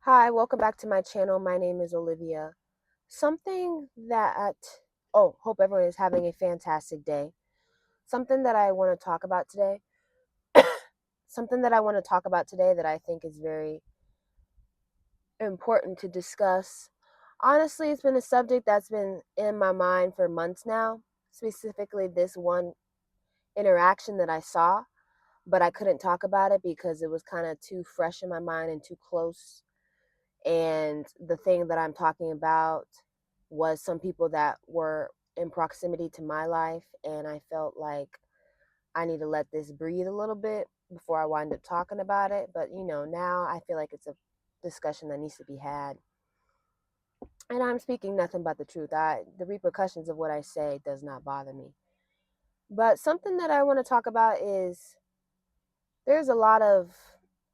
Hi, welcome back to my channel. My name is Olivia. Something that, hope everyone is having a fantastic day. Something that I want to talk about today, something that I want to talk about today that I think is very important to discuss. Honestly, it's been a subject that's been in my mind for months now, specifically this one interaction that I saw, but I couldn't talk about it because it was kind of too fresh in my mind and too close. And the thing that I'm talking about was some people that were in proximity to my life, and I felt like I need to let this breathe a little bit before I wind up talking about it. But now I feel like it's a discussion that needs to be had. And I'm speaking nothing but the truth. The repercussions of what I say does not bother me. But something that I want to talk about is there's a lot of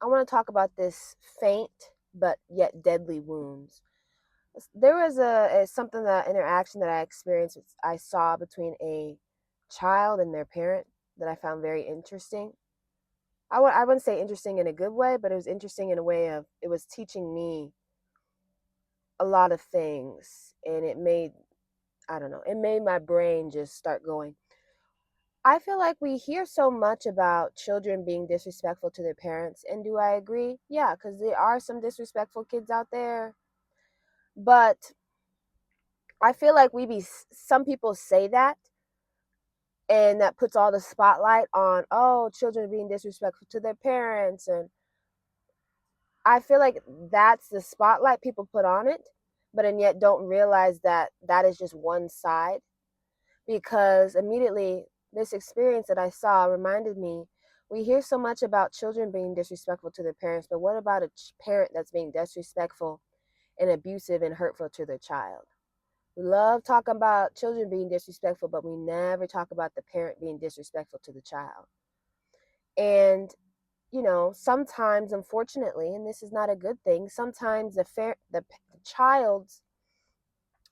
I want to talk about this faint but yet deadly wounds. There was a something that interaction that I experienced. I saw between a child and their parent that I found very interesting. I wouldn't say interesting in a good way, but it was interesting in a way of it was teaching me a lot of things, and it made I don't know, it made my brain just start going. I feel like we hear so much about children being disrespectful to their parents, and do I agree? Yeah, because there are some disrespectful kids out there, but I feel like some people say that, and that puts all the spotlight on, oh, children are being disrespectful to their parents. And I feel like that's the spotlight people put on it, but and yet don't realize that that is just one side. Because immediately this experience that I saw reminded me, we hear so much about children being disrespectful to their parents, but what about a parent that's being disrespectful and abusive and hurtful to their child? We love talking about children being disrespectful, but we never talk about the parent being disrespectful to the child. And sometimes, unfortunately, and this is not a good thing, sometimes the child's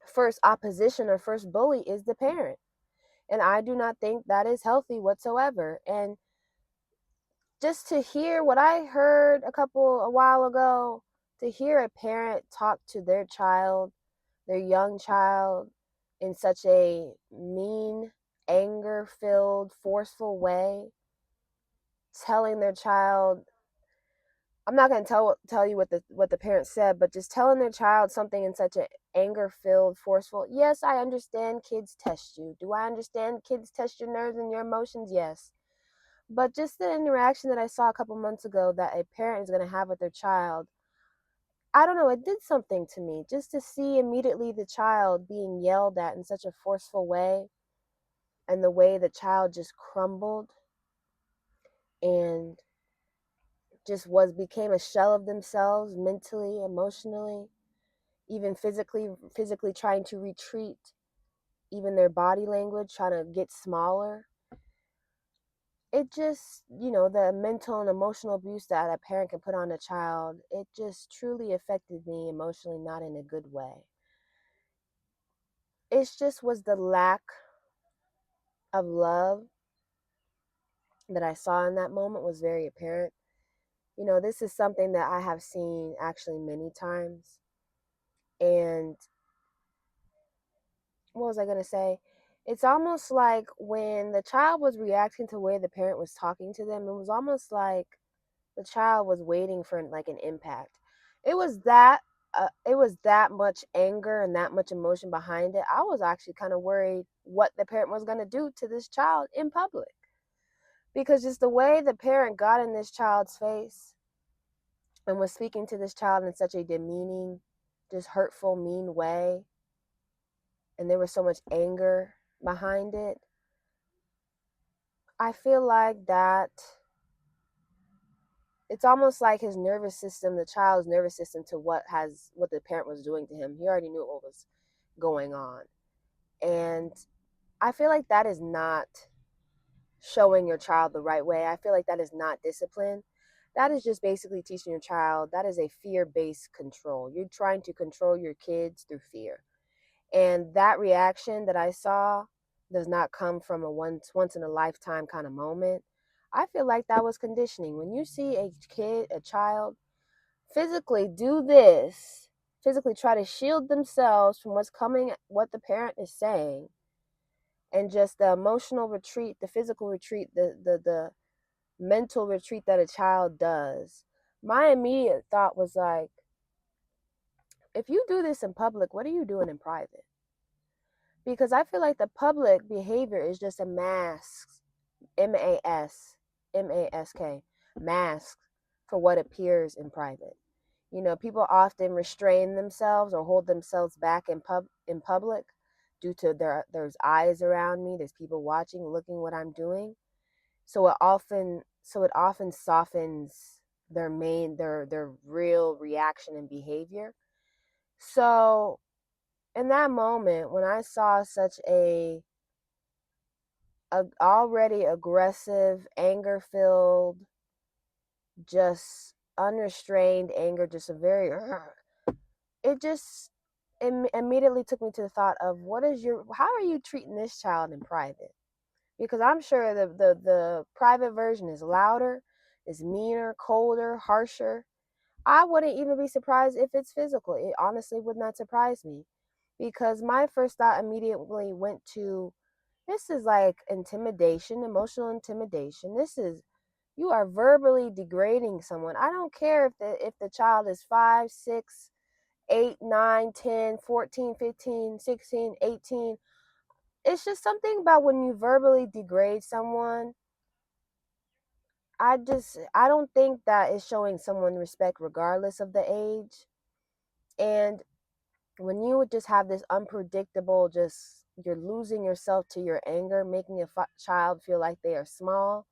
first opposition or first bully is the parent. And I do not think that is healthy whatsoever. And just to hear what I heard a while ago, to hear a parent talk to their child, their young child, in such a mean, anger filled, forceful way, telling their child, I'm not going to tell you what the parent said, but just telling their child something in such an anger filled, forceful. Yes, I understand kids test you. Do I understand kids test your nerves and your emotions? Yes. But just the interaction that I saw a couple months ago that a parent is going to have with their child, I don't know, it did something to me just to see immediately the child being yelled at in such a forceful way, and the way the child just crumbled and just was became a shell of themselves mentally, emotionally, even physically trying to retreat, even their body language trying to get smaller. It just, the mental and emotional abuse that a parent can put on a child, it just truly affected me emotionally, not in a good way. It just was the lack of love that I saw in that moment was very apparent. This is something that I have seen actually many times. And what was I going to say? It's almost like when the child was reacting to the way the parent was talking to them, it was almost like the child was waiting for like an impact. It was that much anger and that much emotion behind it. I was actually kind of worried what the parent was going to do to this child in public, because just the way the parent got in this child's face and was speaking to this child in such a demeaning, just hurtful, mean way, and there was so much anger behind it. I feel like that it's almost like his nervous system, the child's nervous system, to what the parent was doing to him. He already knew what was going on. And I feel like that is not showing your child the right way. I feel like that is not discipline. That is just basically teaching your child. That is a fear-based control. You're trying to control your kids through fear. And that reaction that I saw does not come from a once in a lifetime kind of moment. I feel like that was conditioning. When you see a child physically do this, physically try to shield themselves from what's coming, what the parent is saying, and just the emotional retreat, the physical retreat, the mental retreat that a child does. My immediate thought was like, if you do this in public, what are you doing in private? Because I feel like the public behavior is just a mask, M-A-S-K, mask for what appears in private. You know, people often restrain themselves or hold themselves back in public due to there's eyes around me, there's people watching, looking what I'm doing. So it often softens their real reaction and behavior. So in that moment when I saw such a already aggressive, anger filled, just unrestrained anger, just a very it just immediately took me to the thought of how are you treating this child in private? Because I'm sure the private version is louder, is meaner, colder, harsher. I wouldn't even be surprised if it's physical. It honestly would not surprise me, because my first thought immediately went to, this is like intimidation, emotional intimidation. You are verbally degrading someone. I don't care if the child is 5, 6, 8, 9, 10, 14, 15, 16, 18. It's just something about when you verbally degrade someone. I don't think that is showing someone respect regardless of the age. And when you would just have this unpredictable, just you're losing yourself to your anger, making a child feel like they are small,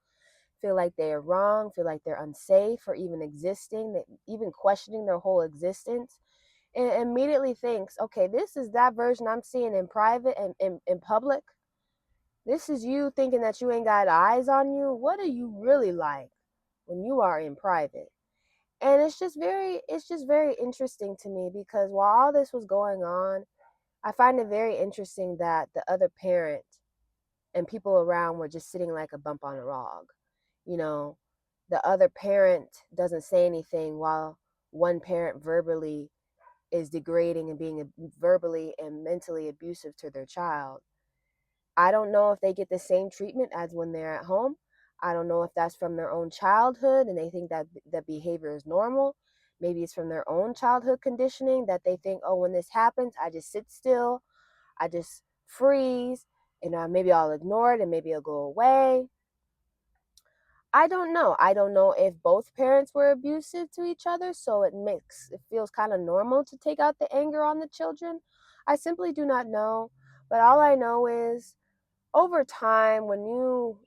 feel like they are wrong, feel like they're unsafe for even existing, even questioning their whole existence, and immediately thinks, okay, this is that version I'm seeing in private and in public. This is you thinking that you ain't got eyes on you. What are you really like when you are in private? And it's just very interesting to me, because while all this was going on, I find it very interesting that the other parent and people around were just sitting like a bump on a log. You know, the other parent doesn't say anything while one parent verbally is degrading and being verbally and mentally abusive to their child. I don't know if they get the same treatment as when they're at home. I don't know if that's from their own childhood and they think that that behavior is normal. Maybe it's from their own childhood conditioning that they think, oh, when this happens, I just sit still, I just freeze, and maybe I'll ignore it and maybe it'll go away. I don't know. I don't know if both parents were abusive to each other, so it feels kind of normal to take out the anger on the children. I simply do not know. But all I know is, over time, when you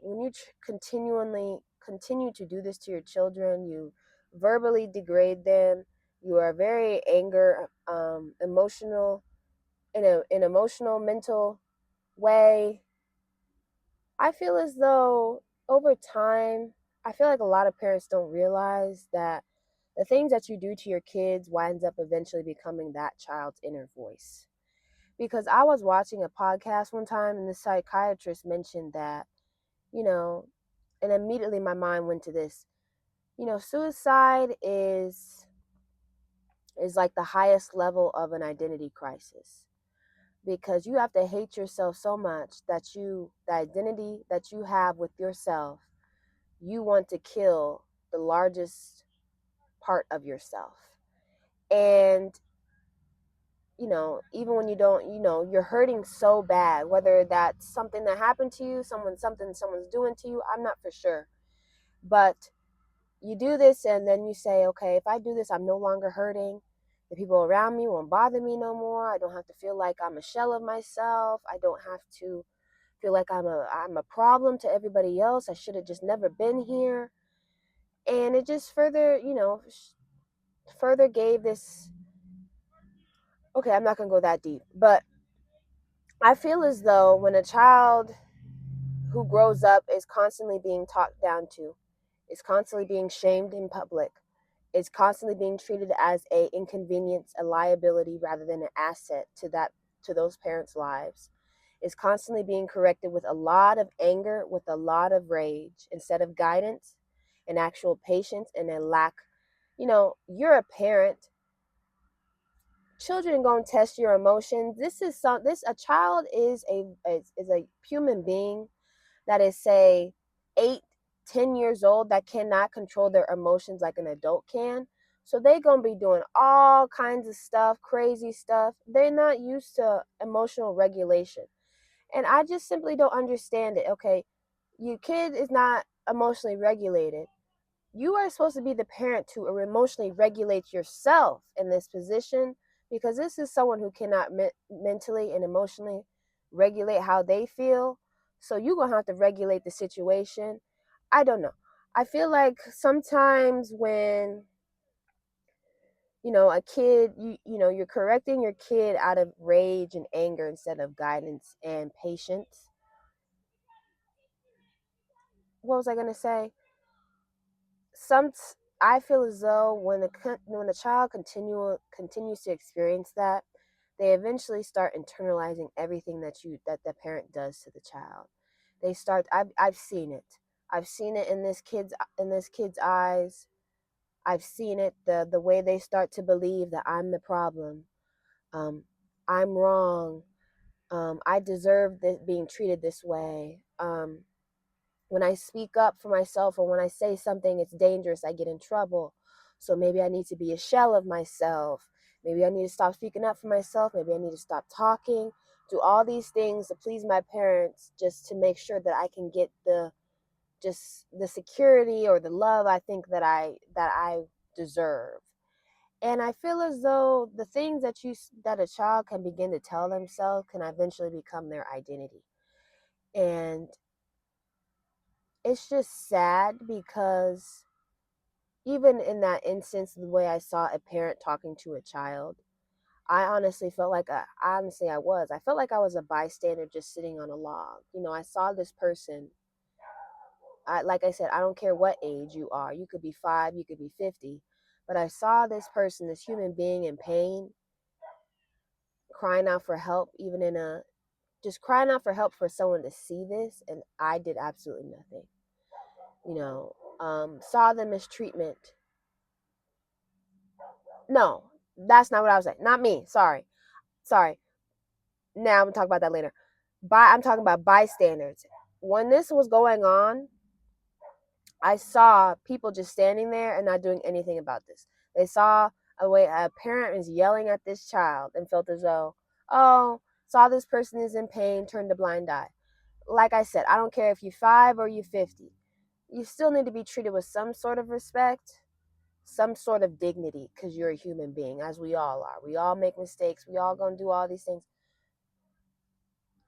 continually continue to do this to your children, you verbally degrade them, you are very anger emotional, in an emotional mental way. I feel as though over time, I feel like a lot of parents don't realize that the things that you do to your kids winds up eventually becoming that child's inner voice. Because I was watching a podcast one time and the psychiatrist mentioned that, you know, and immediately my mind went to this. Suicide is like the highest level of an identity crisis, because you have to hate yourself so much that the identity that you have with yourself, you want to kill the largest part of yourself. And even when you don't, you're hurting so bad, whether that's something that happened to you, something someone's doing to you, I'm not for sure. But you do this and then you say, okay, if I do this, I'm no longer hurting. The people around me won't bother me no more. I don't have to feel like I'm a shell of myself. I don't have to feel like I'm a problem to everybody else. I should have just never been here. And it just further gave this. Okay, I'm not going to go that deep, but I feel as though when a child who grows up is constantly being talked down to, is constantly being shamed in public, is constantly being treated as a inconvenience, a liability rather than an asset to those parents' lives, is constantly being corrected with a lot of anger, with a lot of rage, instead of guidance and actual patience, and a lack You're a parent. Children gonna test your emotions. This a child is a human being that is, say, 8, 10 years old, that cannot control their emotions like an adult can. So they gonna be doing all kinds of stuff, crazy stuff. They're not used to emotional regulation. And I just simply don't understand it. Okay, your kid is not emotionally regulated. You are supposed to be the parent to emotionally regulate yourself in this position, because this is someone who cannot mentally and emotionally regulate how they feel. So you're going to have to regulate the situation. I don't know. I feel like sometimes when, a kid, you're correcting your kid out of rage and anger instead of guidance and patience. What was I going to say? some I feel as though when a child continues to experience that, they eventually start internalizing everything that the parent does to the child. They start. I've seen it. I've seen it in this kid's eyes. I've seen it, the way they start to believe that I'm the problem. Um, I'm wrong. I deserve this, being treated this way. When I speak up for myself or when I say something, it's dangerous, I get in trouble. So maybe I need to be a shell of myself. Maybe I need to stop speaking up for myself. Maybe I need to stop talking. Do all these things to please my parents, just to make sure that I can get the security or the love I think that I deserve. And I feel as though the things that a child can begin to tell themselves can eventually become their identity. And it's just sad because even in that instance, the way I saw a parent talking to a child, I honestly felt like I felt like I was a bystander just sitting on a log. I saw this person. Like I said, I don't care what age you are. You could be 5, you could be 50, but I saw this person, this human being in pain, crying out for help, even in a just crying out for help for someone to see this, and I did absolutely nothing. Saw the mistreatment. No, that's not what I was saying. Not me. Sorry. Sorry. Now I'm gonna talk about that later. I'm talking about bystanders. When this was going on, I saw people just standing there and not doing anything about this. They saw a way a parent is yelling at this child and felt as though, oh, saw this person is in pain, turned a blind eye. Like I said, I don't care if you're 5 or you're 50. You still need to be treated with some sort of respect, some sort of dignity, because you're a human being, as we all are. We all make mistakes. We all gonna do all these things.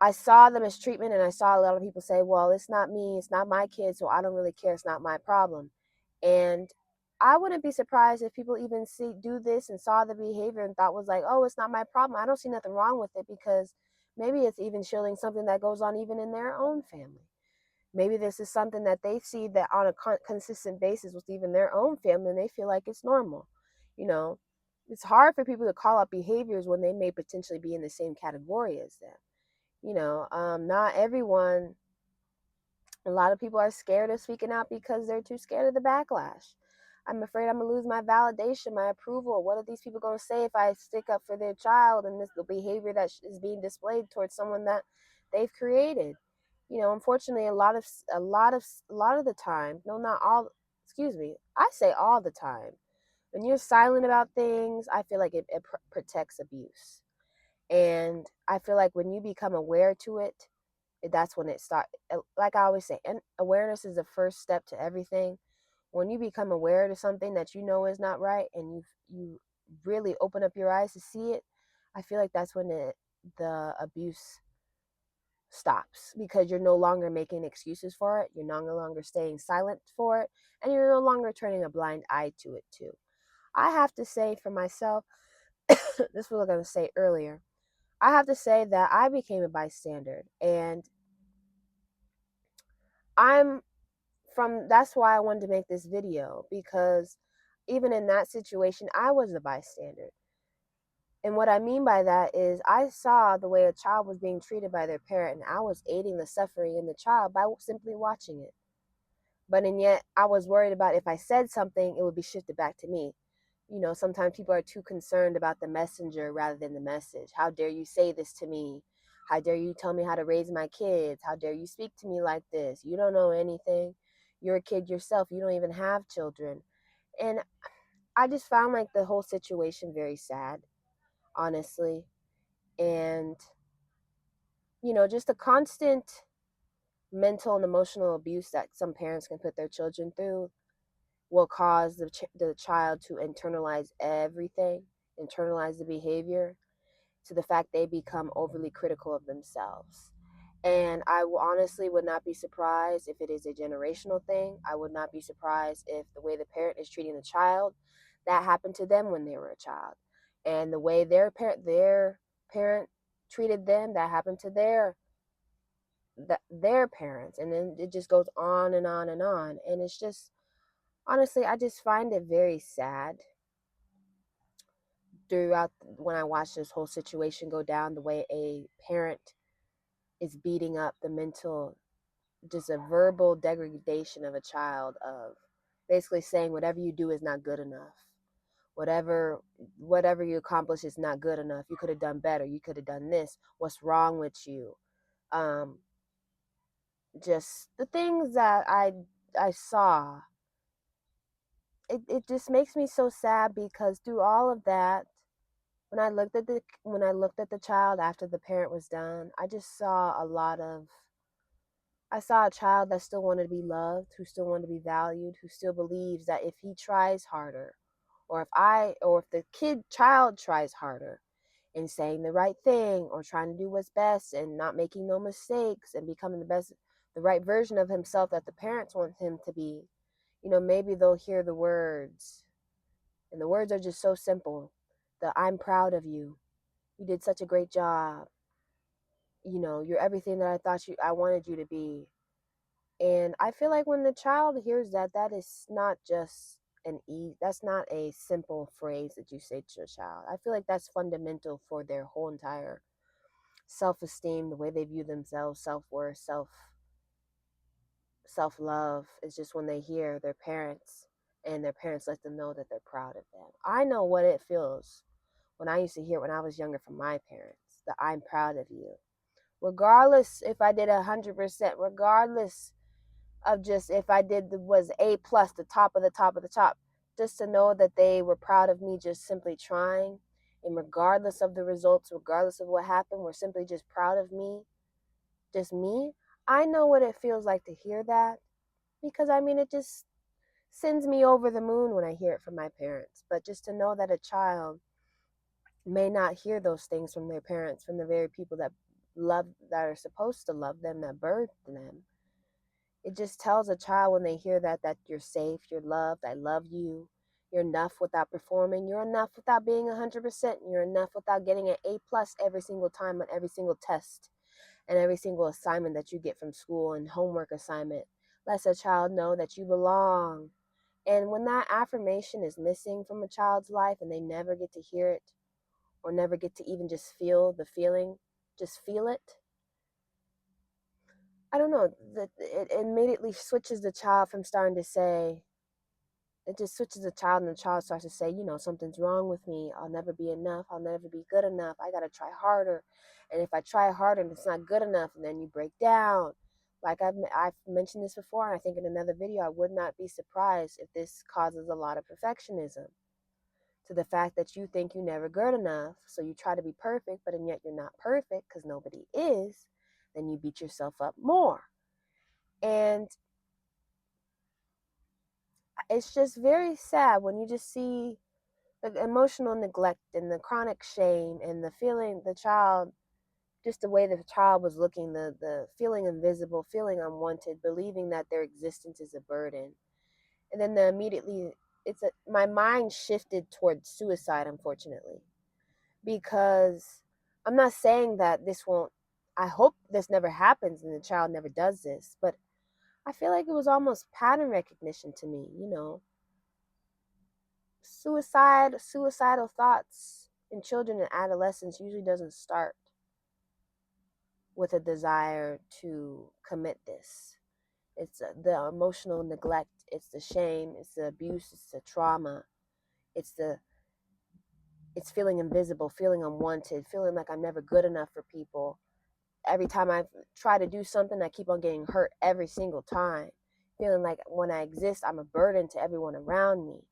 I saw the mistreatment, and I saw a lot of people say, well, it's not me, it's not my kid, so I don't really care, it's not my problem. And I wouldn't be surprised if people even do this and saw the behavior and thought was like, oh, it's not my problem. I don't see nothing wrong with it, because maybe it's even showing something that goes on even in their own family. Maybe this is something that they see that on a consistent basis with even their own family, and they feel like it's normal. You know, it's hard for people to call out behaviors when they may potentially be in the same category as them. Not everyone, a lot of people are scared of speaking out because they're too scared of the backlash. I'm afraid I'm gonna lose my validation, my approval. What are these people gonna say if I stick up for their child and the behavior that is being displayed towards someone that they've created? Unfortunately, a lot of the time, no, not all. Excuse me, I say all the time. When you're silent about things, I feel like it protects abuse, and I feel like when you become aware to it, that's when it starts. Like I always say, and awareness is the first step to everything. When you become aware to something that you know is not right, and you really open up your eyes to see it, I feel like that's when the abuse stops, because you're no longer making excuses for it. You're no longer staying silent for it, and you're no longer turning a blind eye to it too. I have to say for myself, this was what I was going to say earlier. I have to say that I became a bystander, and I'm that's why I wanted to make this video, because even in that situation, I was a bystander. And what I mean by that is I saw the way a child was being treated by their parent, and I was aiding the suffering in the child by simply watching it. But and yet I was worried about if I said something, it would be shifted back to me. Sometimes people are too concerned about the messenger rather than the message. How dare you say this to me? How dare you tell me how to raise my kids? How dare you speak to me like this? You don't know anything. You're a kid yourself. You don't even have children. And I just found like the whole situation very sad, honestly. And, just the constant mental and emotional abuse that some parents can put their children through will cause the child to internalize everything, internalize the behavior, to the fact they become overly critical of themselves. And honestly would not be surprised if it is a generational thing. I would not be surprised if the way the parent is treating the child, that happened to them when they were a child. And the way their parent treated them, that happened to their parents. And then it just goes on and on and on. And it's just, honestly, I just find it very sad throughout when I watch this whole situation go down, the way a parent is beating up the mental, just a verbal degradation of a child, of basically saying whatever you do is not good enough. Whatever you accomplish is not good enough. You could have done better. You could have done this. What's wrong with you? Um, just the things that I saw, it just makes me so sad, because through all of that, when I looked at the child after the parent was done, I saw a child that still wanted to be loved, who still wanted to be valued, who still believes that if he tries harder, or if the child tries harder in saying the right thing, or trying to do what's best and not making no mistakes and becoming the right version of himself that the parents want him to be, maybe they'll hear the words. And the words are just so simple. I'm proud of you. You did such a great job. You're everything that I wanted you to be. And I feel like when the child hears that, that is not just that's not a simple phrase that you say to your child. I feel like that's fundamental for their whole entire self-esteem, the way they view themselves, self-worth, self-love, is just when they hear their parents, and their parents let them know that they're proud of them. I know what it feels when I used to hear when I was younger from my parents, that I'm proud of you. Regardless if I did 100%, regardless of just if I did was A plus, the top of the top of the top, just to know that they were proud of me just simply trying, and regardless of the results, regardless of what happened, were simply just proud of me, just me. I know what it feels like to hear that, because I mean, it just sends me over the moon when I hear it from my parents. But just to know that a child may not hear those things from their parents, from the very people that are supposed to love them, that birthed them. It just tells a child when they hear that you're safe, you're loved, I love you. You're enough without performing. You're enough without being 100%. You're enough without getting an A plus every single time on every single test and every single assignment that you get from school and homework assignment. Lets a child know that you belong. And when that affirmation is missing from a child's life and they never get to hear it, or never get to even just feel the feeling, just feel it, I don't know, that it immediately switches the child from starting to say, it just switches the child, and the child starts to say, something's wrong with me. I'll never be enough. I'll never be good enough. I got to try harder. And if I try harder and it's not good enough, and then you break down. Like I've mentioned this before, and I think in another video, I would not be surprised if this causes a lot of perfectionism, to the fact that you think you're never good enough. So you try to be perfect, but and yet you're not perfect because nobody is. Then you beat yourself up more. And it's just very sad when you just see the emotional neglect and the chronic shame and the feeling the child, just the way the child was looking, the feeling invisible, feeling unwanted, believing that their existence is a burden. And then my mind shifted towards suicide, unfortunately, because I'm not saying that this won't, I hope this never happens and the child never does this, but I feel like it was almost pattern recognition to me, suicidal thoughts in children and adolescents usually doesn't start with a desire to commit this. It's the emotional neglect, it's the shame, it's the abuse, it's the trauma, it's the it's feeling invisible, feeling unwanted, feeling like I'm never good enough for people. Every time I try to do something, I keep on getting hurt every single time. Feeling like when I exist, I'm a burden to everyone around me.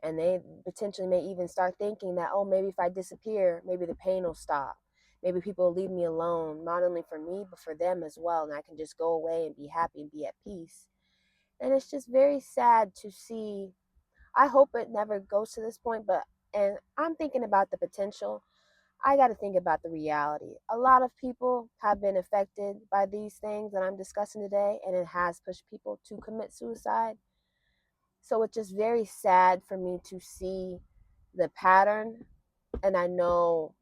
And they potentially may even start thinking that, oh, maybe if I disappear, maybe the pain will stop. Maybe people will leave me alone, not only for me, but for them as well. And I can just go away and be happy and be at peace. And it's just very sad to see. I hope it never goes to this point, but, and I'm thinking about the potential. I got to think about the reality. A lot of people have been affected by these things that I'm discussing today, and it has pushed people to commit suicide. So it's just very sad for me to see the pattern. And I know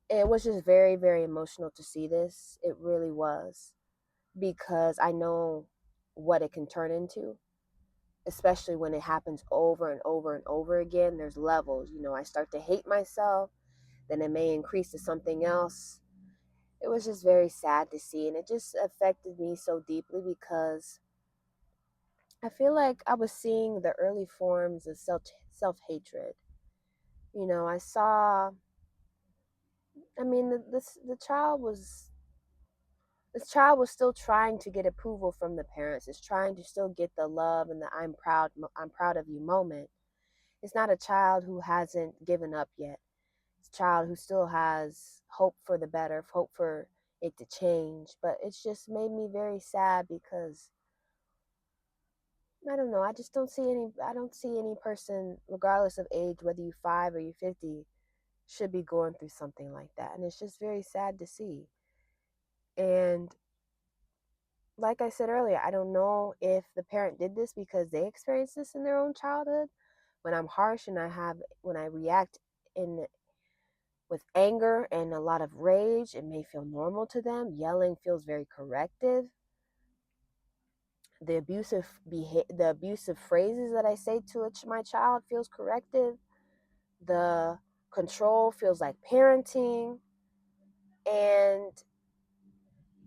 it was just very, very emotional to see this. It really was, because I know what it can turn into, especially when it happens over and over and over again. There's levels. I start to hate myself, then it may increase to something else. It was just very sad to see, and it just affected me so deeply because I feel like I was seeing the early forms of self-hatred. I saw, I mean, this child was still trying to get approval from the parents. It's trying to still get the love and the I'm proud of you moment. It's not a child who hasn't given up yet. It's a child who still has hope for the better, hope for it to change. But it's just made me very sad because I don't know. I just don't see any. I don't see any person, regardless of age, whether you're 5 or you're 50, should be going through something like that. And it's just very sad to see. And like I said earlier, I don't know if the parent did this because they experienced this in their own childhood. When I'm harsh and when I react in with anger and a lot of rage, it may feel normal to them. Yelling feels very corrective. The abusive phrases that I say to my child feels corrective. The control feels like parenting. And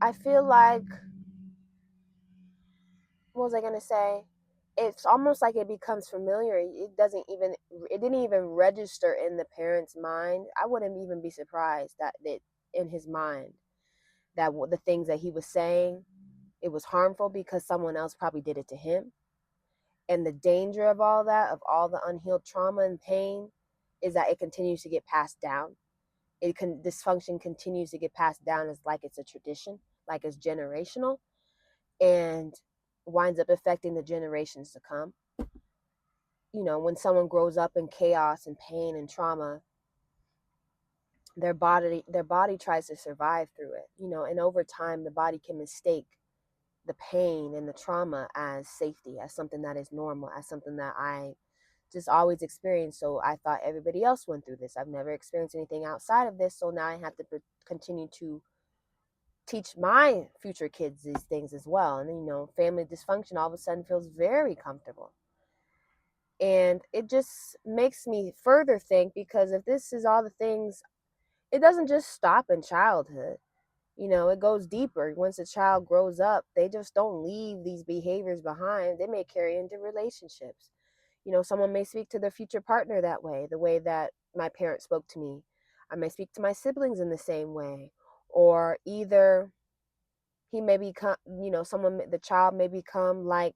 I feel like, what was I going to say? It's almost like it becomes familiar. It didn't even register in the parent's mind. I wouldn't even be surprised that in his mind, that the things that he was saying, it was harmful because someone else probably did it to him. And the danger of all that, of all the unhealed trauma and pain, is that it continues to get passed down. Dysfunction continues to get passed down as like it's a tradition, like it's generational, and winds up affecting the generations to come. When someone grows up in chaos and pain and trauma, their body tries to survive through it. And over time the body can mistake the pain and the trauma as safety, as something that is normal, as something that I just always experienced. So I thought everybody else went through this. I've never experienced anything outside of this. So now I have to continue to teach my future kids these things as well. And, family dysfunction all of a sudden feels very comfortable. And it just makes me further think, because if this is all the things, it doesn't just stop in childhood. It goes deeper. Once a child grows up, they just don't leave these behaviors behind. They may carry into relationships. Someone may speak to their future partner that way, the way that my parents spoke to me. I may speak to my siblings in the same way. Or either he may become, the child may become like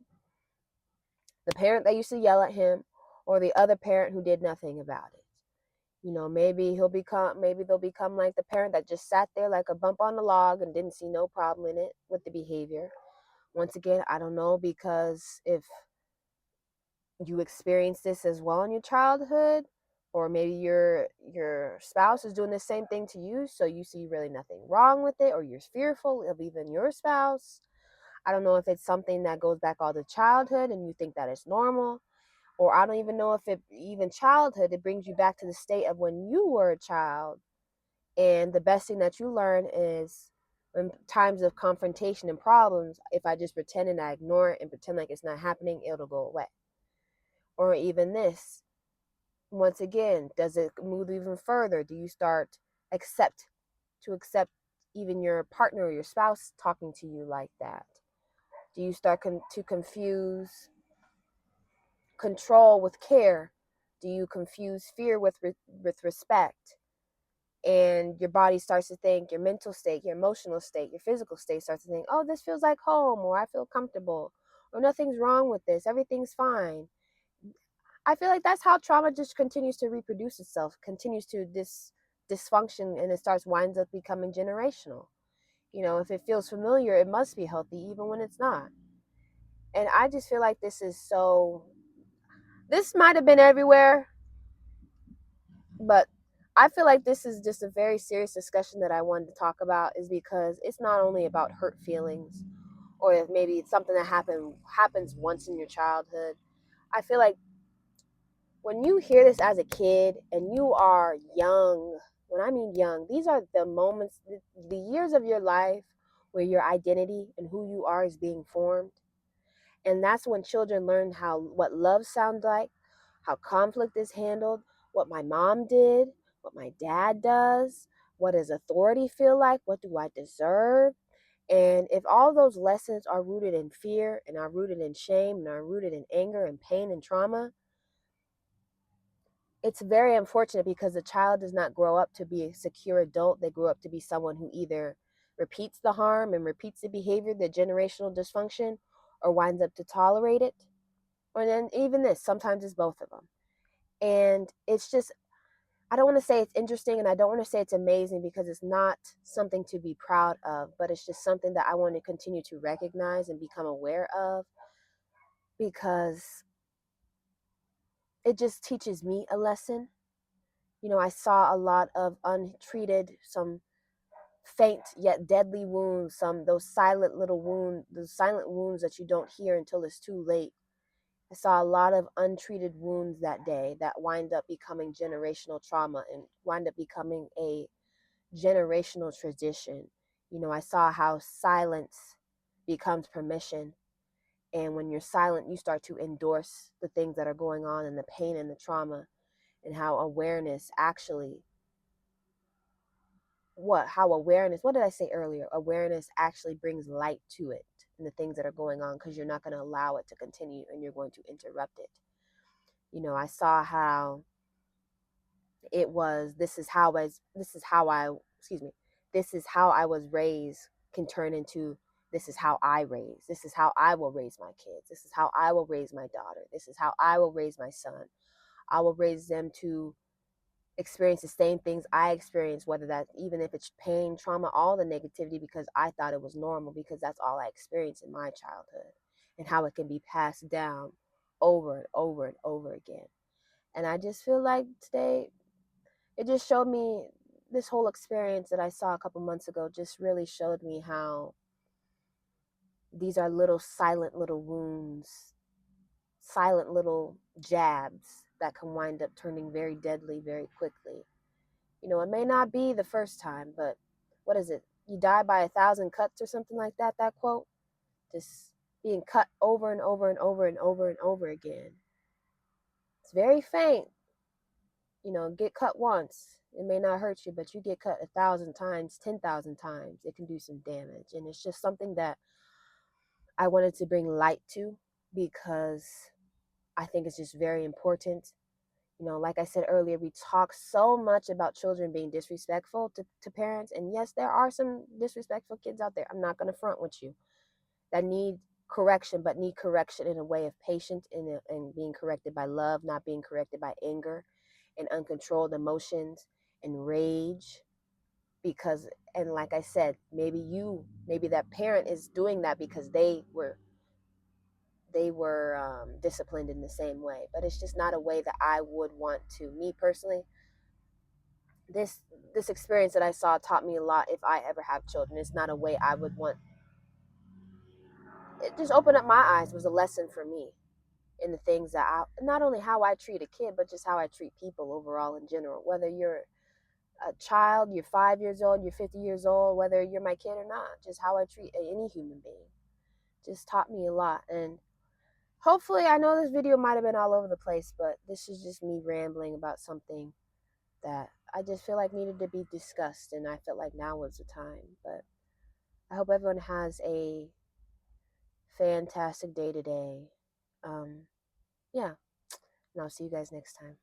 the parent that used to yell at him, or the other parent who did nothing about it. Maybe they'll become like the parent that just sat there like a bump on the log and didn't see no problem in it with the behavior. Once again, I don't know, because if you experience this as well in your childhood, or maybe your spouse is doing the same thing to you, so you see really nothing wrong with it, or you're fearful of even your spouse. I don't know if it's something that goes back all to childhood and you think that it's normal, or I don't even know if it even childhood, it brings you back to the state of when you were a child. And the best thing that you learn is, in times of confrontation and problems, if I just pretend and I ignore it and pretend like it's not happening, it'll go away. Or even this, once again, does it move even further? Do you start accept even your partner or your spouse talking to you like that? Do you start to confuse control with care? Do you confuse fear with respect? And your body starts to think, your mental state, your emotional state, your physical state starts to think, oh, this feels like home, or I feel comfortable, or nothing's wrong with this, everything's fine. I feel like that's how trauma just continues to reproduce itself, continues to dysfunction, and it starts winds up becoming generational. If it feels familiar, it must be healthy, even when it's not. And I just feel like this might have been everywhere, but I feel like this is just a very serious discussion that I wanted to talk about, is because it's not only about hurt feelings, or if maybe it's something that happens once in your childhood. I feel like when you hear this as a kid and you are young, when I mean young, these are the moments, the years of your life where your identity and who you are is being formed. And that's when children learn what love sounds like, how conflict is handled, what my mom did, what my dad does, what does authority feel like, what do I deserve. And if all those lessons are rooted in fear, and are rooted in shame, and are rooted in anger and pain and trauma, it's very unfortunate, because the child does not grow up to be a secure adult. They grow up to be someone who either repeats the harm and repeats the behavior, the generational dysfunction, or winds up to tolerate it. Or then even this, sometimes it's both of them. And it's just, I don't want to say it's interesting, and I don't want to say it's amazing, because it's not something to be proud of, but it's just something that I want to continue to recognize and become aware of, because it just teaches me a lesson. I saw a lot of untreated, some faint yet deadly wounds, some those silent wounds that you don't hear until it's too late. I saw a lot of untreated wounds that day that wind up becoming generational trauma and wind up becoming a generational tradition. I saw how silence becomes permission. And when you're silent, you start to endorse the things that are going on, and the pain and the trauma, and how awareness actually, what did I say earlier? Awareness actually brings light to it, and the things that are going on, because you're not going to allow it to continue, and you're going to interrupt it. I saw how it was this is how I was raised can turn into, this is how I will raise my kids, this is how I will raise my daughter, this is how I will raise my son. I will raise them to experience the same things I experienced, whether that, even if it's pain, trauma, all the negativity, because I thought it was normal, because that's all I experienced in my childhood, and how it can be passed down over and over and over again. And I just feel like today, it just showed me, this whole experience that I saw a couple months ago just really showed me how these are little silent little wounds, silent little jabs that can wind up turning very deadly very quickly. It may not be the first time, but what is it? You die by 1,000 cuts, or something like that, that quote. Just being cut over and over and over and over and over again. It's very faint. Get cut once. It may not hurt you, but you get cut 1,000 times, 10,000 times, it can do some damage. And it's just something that I wanted to bring light to, because I think it's just very important. Like I said earlier, we talk so much about children being disrespectful to parents. And yes, there are some disrespectful kids out there. I'm not going to front with you, that need correction, but need correction in a way of patience, and being corrected by love, not being corrected by anger and uncontrolled emotions and rage. Because, and like I said, maybe that parent is doing that because they were disciplined in the same way, but it's just not a way that I would want to. Me personally, this this experience that I saw taught me a lot. If I ever have children, it's not a way I would want. It just opened up my eyes. It was a lesson for me in the things that not only how I treat a kid, but just how I treat people overall in general. Whether you're a child, you're 5 years old, you're 50 years old, whether you're my kid or not, just how I treat any human being just taught me a lot. And hopefully, I know this video might have been all over the place, but this is just me rambling about something that I just feel like needed to be discussed, and I felt like now was the time. But I hope everyone has a fantastic day today. Um, yeah, and I'll see you guys next time.